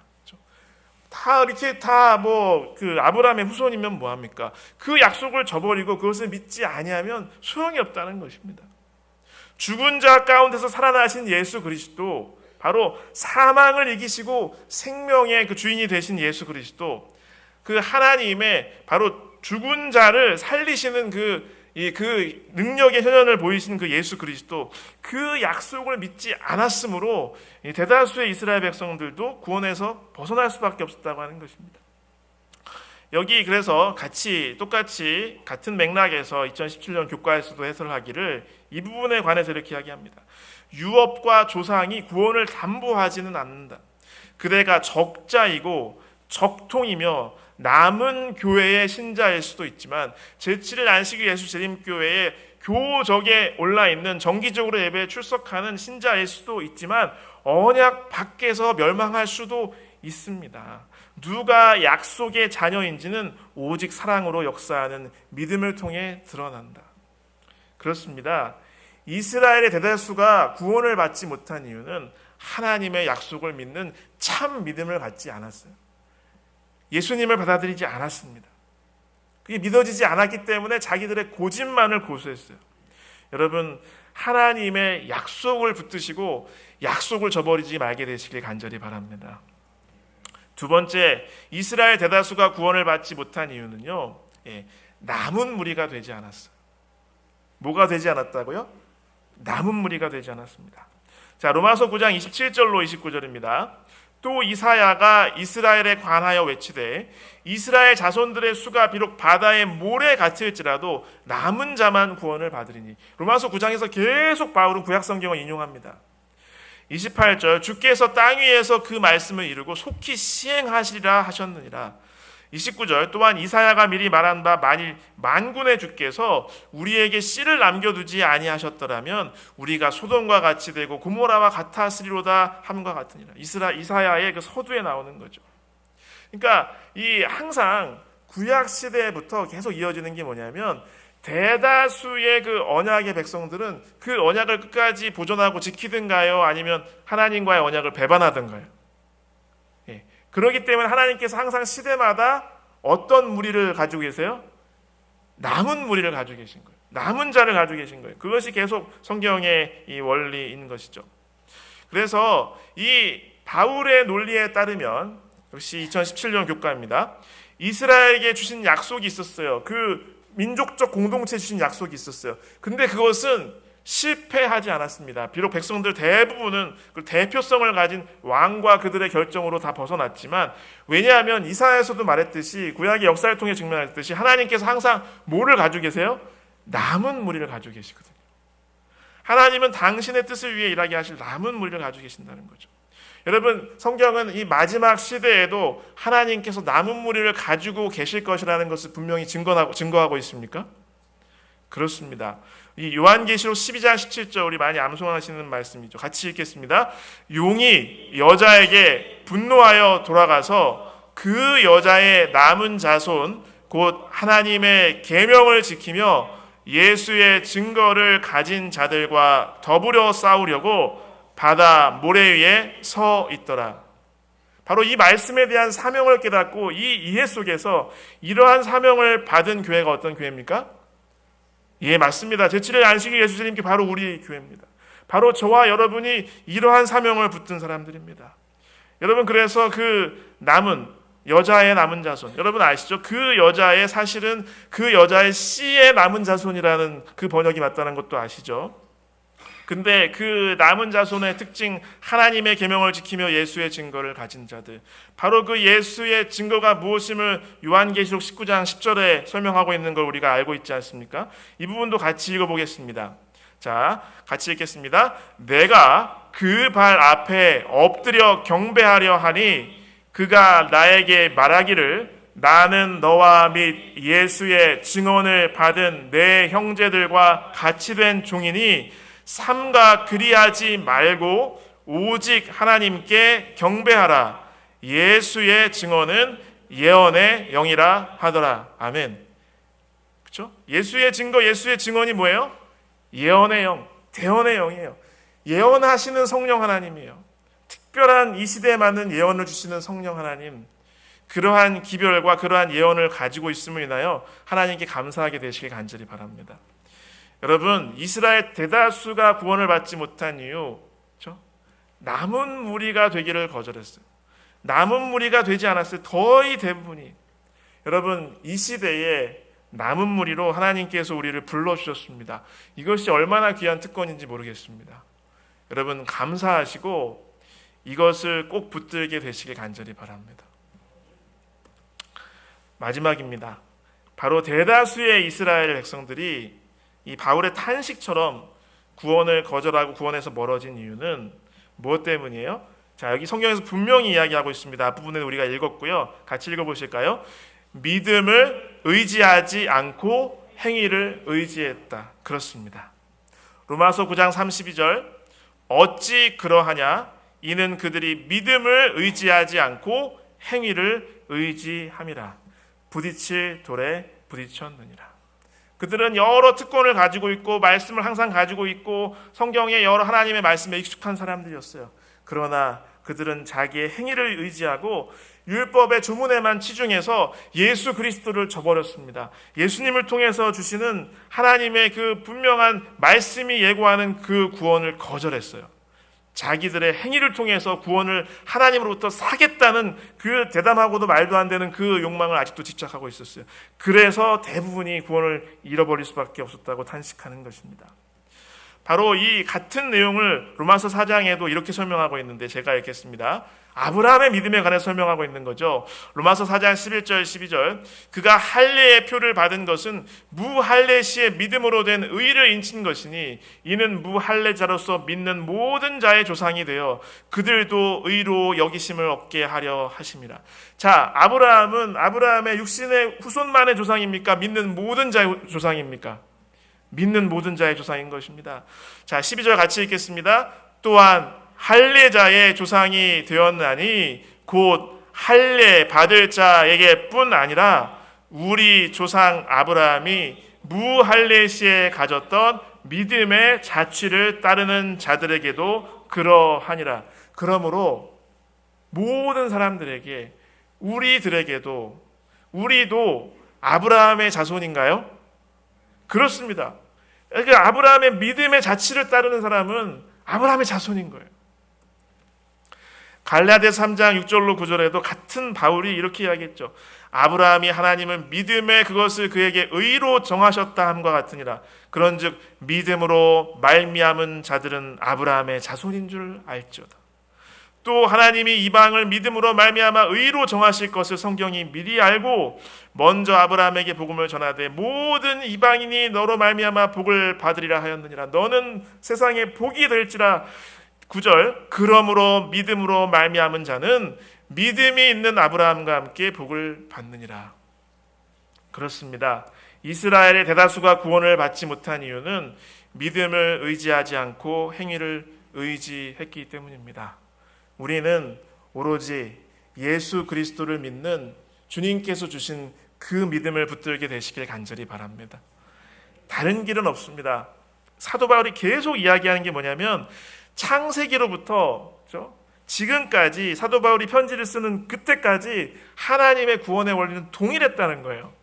다 이렇게 다 뭐 그 아브라함의 후손이면 뭐 합니까? 그 약속을 저버리고 그것을 믿지 아니하면 소용이 없다는 것입니다. 죽은 자 가운데서 살아나신 예수 그리스도, 바로 사망을 이기시고 생명의 그 주인이 되신 예수 그리스도, 그 하나님의 바로 죽은 자를 살리시는 그 능력의 현현을 보이신 그 예수 그리스도, 그 약속을 믿지 않았으므로 대다수의 이스라엘 백성들도 구원에서 벗어날 수밖에 없었다고 하는 것입니다. 여기 그래서 똑같이 같은 맥락에서 2017년 교과에서도 해설하기를 이 부분에 관해서 이렇게 이야기합니다. 유업과 조상이 구원을 담보하지는 않는다. 그대가 적자이고 적통이며 남은 교회의 신자일 수도 있지만 제7일 안식일 예수 재림교회의 교적에 올라있는 정기적으로 예배에 출석하는 신자일 수도 있지만 언약 밖에서 멸망할 수도 있습니다. 누가 약속의 자녀인지는 오직 사랑으로 역사하는 믿음을 통해 드러난다. 그렇습니다. 이스라엘의 대다수가 구원을 받지 못한 이유는 하나님의 약속을 믿는 참 믿음을 갖지 않았어요. 예수님을 받아들이지 않았습니다. 그게 믿어지지 않았기 때문에 자기들의 고집만을 고수했어요. 여러분, 하나님의 약속을 붙드시고 약속을 저버리지 말게 되시길 간절히 바랍니다. 두 번째, 이스라엘 대다수가 구원을 받지 못한 이유는요, 남은 무리가 되지 않았어요. 뭐가 되지 않았다고요? 남은 무리가 되지 않았습니다. 자, 로마서 9장 27절로 29절입니다. 또 이사야가 이스라엘에 관하여 외치되 이스라엘 자손들의 수가 비록 바다의 모래 같을지라도 남은 자만 구원을 받으리니. 로마서 9장에서 계속 바울은 구약성경을 인용합니다. 28절, 주께서 땅 위에서 그 말씀을 이루고 속히 시행하시리라 하셨느니라. 29절, 또한 이사야가 미리 말한 바 만일 만군의 주께서 우리에게 씨를 남겨두지 아니하셨더라면 우리가 소돔과 같이 되고 고모라와 같았으리로다 함과 같으니라. 이사야의 그 서두에 나오는 거죠. 그러니까 이 항상 구약 시대부터 계속 이어지는 게 뭐냐면 대다수의 그 언약의 백성들은 그 언약을 끝까지 보존하고 지키든가요, 아니면 하나님과의 언약을 배반하든가요. 그렇기 때문에 하나님께서 항상 시대마다 어떤 무리를 가지고 계세요? 남은 무리를 가지고 계신 거예요. 남은 자를 가지고 계신 거예요. 그것이 계속 성경의 이 원리인 것이죠. 그래서 이 바울의 논리에 따르면, 역시 2017년 교과입니다. 이스라엘에게 주신 약속이 있었어요. 그 민족적 공동체에 주신 약속이 있었어요. 근데 그것은 실패하지 않았습니다. 비록 백성들 대부분은 그 대표성을 가진 왕과 그들의 결정으로 다 벗어났지만, 왜냐하면 이사야에서도 말했듯이, 구약의 역사를 통해 증명했듯이 하나님께서 항상 뭐를 가지고 계세요? 남은 무리를 가지고 계시거든요. 하나님은 당신의 뜻을 위해 일하게 하실 남은 무리를 가지고 계신다는 거죠. 여러분, 성경은 이 마지막 시대에도 하나님께서 남은 무리를 가지고 계실 것이라는 것을 분명히 증거하고 있습니까? 그렇습니다. 이 요한계시록 12장 17절, 우리 많이 암송하시는 말씀이죠. 같이 읽겠습니다. 용이 여자에게 분노하여 돌아가서 그 여자의 남은 자손 곧 하나님의 계명을 지키며 예수의 증거를 가진 자들과 더불어 싸우려고 바다 모래 위에 서 있더라. 바로 이 말씀에 대한 사명을 깨닫고 이 이해 속에서 이러한 사명을 받은 교회가 어떤 교회입니까? 예, 맞습니다. 제7일 안식일 예수 재림교회 바로 우리 교회입니다. 바로 저와 여러분이 이러한 사명을 붙든 사람들입니다. 여러분, 그래서 그 여자의 남은 자손, 여러분 아시죠? 그 여자의, 사실은 그 여자의 씨의 남은 자손이라는 그 번역이 맞다는 것도 아시죠? 근데 그 남은 자손의 특징, 하나님의 계명을 지키며 예수의 증거를 가진 자들, 바로 그 예수의 증거가 무엇임을 요한계시록 19장 10절에 설명하고 있는 걸 우리가 알고 있지 않습니까? 이 부분도 같이 읽어보겠습니다. 자, 같이 읽겠습니다. 내가 그 발 앞에 엎드려 경배하려 하니 그가 나에게 말하기를 나는 너와 및 예수의 증언을 받은 내 형제들과 같이 된 종이니 삼가 그리하지 말고 오직 하나님께 경배하라. 예수의 증언은 예언의 영이라 하더라. 아멘. 그렇죠? 예수의 증거, 예수의 증언이 뭐예요? 예언의 영, 대언의 영이에요. 예언하시는 성령 하나님이에요. 특별한 이 시대에 맞는 예언을 주시는 성령 하나님. 그러한 기별과 그러한 예언을 가지고 있음을 인하여 하나님께 감사하게 되시길 간절히 바랍니다. 여러분, 이스라엘 대다수가 구원을 받지 못한 이유, 그렇죠? 남은 무리가 되기를 거절했어요. 남은 무리가 되지 않았어요. 거의 대부분이. 여러분, 이 시대에 남은 무리로 하나님께서 우리를 불러주셨습니다. 이것이 얼마나 귀한 특권인지 모르겠습니다. 여러분, 감사하시고 이것을 꼭 붙들게 되시길 간절히 바랍니다. 마지막입니다. 바로 대다수의 이스라엘 백성들이 이 바울의 탄식처럼 구원을 거절하고 구원에서 멀어진 이유는 무엇 때문이에요? 자, 여기 성경에서 분명히 이야기하고 있습니다. 앞부분에 우리가 읽었고요. 같이 읽어보실까요? 믿음을 의지하지 않고 행위를 의지했다. 그렇습니다. 로마서 9장 32절, 어찌 그러하냐? 이는 그들이 믿음을 의지하지 않고 행위를 의지함이라. 부딪힐 돌에 부딪혔느니라. 그들은 여러 특권을 가지고 있고 말씀을 항상 가지고 있고 성경의 여러 하나님의 말씀에 익숙한 사람들이었어요. 그러나 그들은 자기의 행위를 의지하고 율법의 조문에만 치중해서 예수 그리스도를 저버렸습니다. 예수님을 통해서 주시는 하나님의 그 분명한 말씀이 예고하는 그 구원을 거절했어요. 자기들의 행위를 통해서 구원을 하나님으로부터 사겠다는 그 대담하고도 말도 안 되는 그 욕망을 아직도 집착하고 있었어요. 그래서 대부분이 구원을 잃어버릴 수밖에 없었다고 탄식하는 것입니다. 바로 이 같은 내용을 로마서 4장에도 이렇게 설명하고 있는데 제가 읽겠습니다. 아브라함의 믿음에 관해 설명하고 있는 거죠. 로마서 4장 11절 12절, 그가 할례의 표를 받은 것은 무할례시의 믿음으로 된 의를 인친 것이니 이는 무할례자로서 믿는 모든 자의 조상이 되어 그들도 의로 여기심을 얻게 하려 하심이라. 자, 아브라함의 육신의 후손만의 조상입니까? 믿는 모든 자의 조상입니까? 믿는 모든 자의 조상인 것입니다. 자, 12절 같이 읽겠습니다. 또한 할례자의 조상이 되었나니 곧 할례 받을 자에게 뿐 아니라 우리 조상 아브라함이 무할례시에 가졌던 믿음의 자취를 따르는 자들에게도 그러하니라. 그러므로 모든 사람들에게, 우리들에게도, 우리도 아브라함의 자손인가요? 그렇습니다. 그러니까 아브라함의 믿음의 자취를 따르는 사람은 아브라함의 자손인 거예요. 갈라디아서 3장 6절로 9절에도 같은 바울이 이렇게 이야기했죠. 아브라함이 하나님은 믿음에 그것을 그에게 의로 정하셨다 함과 같으니라. 그런즉 믿음으로 말미암은 자들은 아브라함의 자손인 줄 알지어다. 또 하나님이 이방을 믿음으로 말미암아 의로 정하실 것을 성경이 미리 알고 먼저 아브라함에게 복음을 전하되 모든 이방인이 너로 말미암아 복을 받으리라 하였느니라. 너는 세상에 복이 될지라. 9절, 그러므로 믿음으로 말미암은 자는 믿음이 있는 아브라함과 함께 복을 받느니라. 그렇습니다. 이스라엘의 대다수가 구원을 받지 못한 이유는 믿음을 의지하지 않고 행위를 의지했기 때문입니다. 우리는 오로지 예수 그리스도를 믿는 주님께서 주신 그 믿음을 붙들게 되시길 간절히 바랍니다. 다른 길은 없습니다. 사도 바울이 계속 이야기하는 게 뭐냐면 창세기로부터 지금까지 사도 바울이 편지를 쓰는 그때까지 하나님의 구원의 원리는 동일했다는 거예요.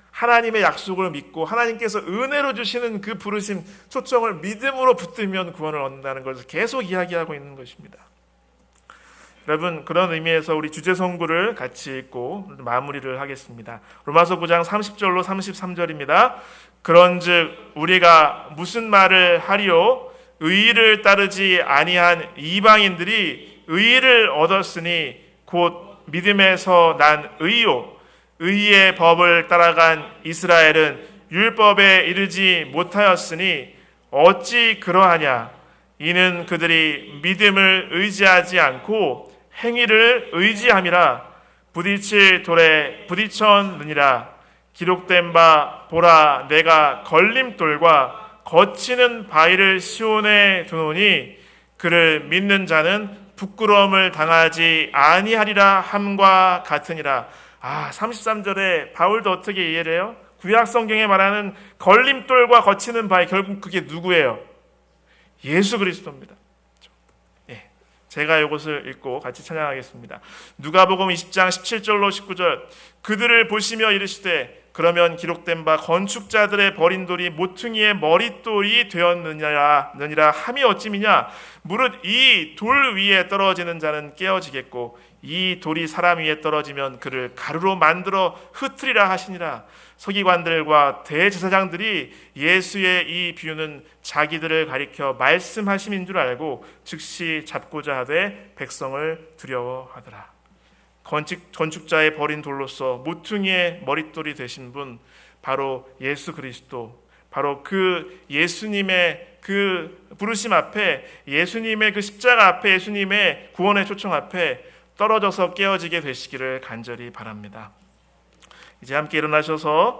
하나님의 약속을 믿고 하나님께서 은혜로 주시는 그 부르심, 초청을 믿음으로 붙들면 구원을 얻는다는 것을 계속 이야기하고 있는 것입니다. 여러분, 그런 의미에서 우리 주제 성구를 같이 읽고 마무리를 하겠습니다. 로마서 9장 30절로 33절입니다. 그런즉 우리가 무슨 말을 하리요? 의를 따르지 아니한 이방인들이 의를 얻었으니 곧 믿음에서 난 의요. 의의 법을 따라간 이스라엘은 율법에 이르지 못하였으니 어찌 그러하냐? 이는 그들이 믿음을 의지하지 않고 행위를 의지함이라. 부딪힐 돌에 부딪혔느니라. 기록된 바 보라, 내가 걸림돌과 거치는 바위를 시온에 두노니 그를 믿는 자는 부끄러움을 당하지 아니하리라 함과 같으니라. 33절에 바울도 어떻게 이해를 해요? 구약 성경에 말하는 걸림돌과 거치는 바위, 결국 그게 누구예요? 예수 그리스도입니다. 제가 이것을 읽고 같이 찬양하겠습니다. 누가복음 20장 17절로 19절. 그들을 보시며 이르시되 그러면 기록된 바 건축자들의 버린 돌이 모퉁이의 머릿돌이 되었느니라 함이 어찌미냐. 무릇 이 돌 위에 떨어지는 자는 깨어지겠고 이 돌이 사람 위에 떨어지면 그를 가루로 만들어 흩으리라 하시니라. 서기관들과 대제사장들이 예수의 이 비유는 자기들을 가리켜 말씀하심인 줄 알고 즉시 잡고자 하되 백성을 두려워하더라. 건축자의 버린 돌로서 모퉁이의 머릿돌이 되신 분, 바로 예수 그리스도, 바로 그 예수님의 그 부르심 앞에, 예수님의 그 십자가 앞에, 예수님의 구원의 초청 앞에 떨어져서 깨어지게 되시기를 간절히 바랍니다. 이제 함께 일어나셔서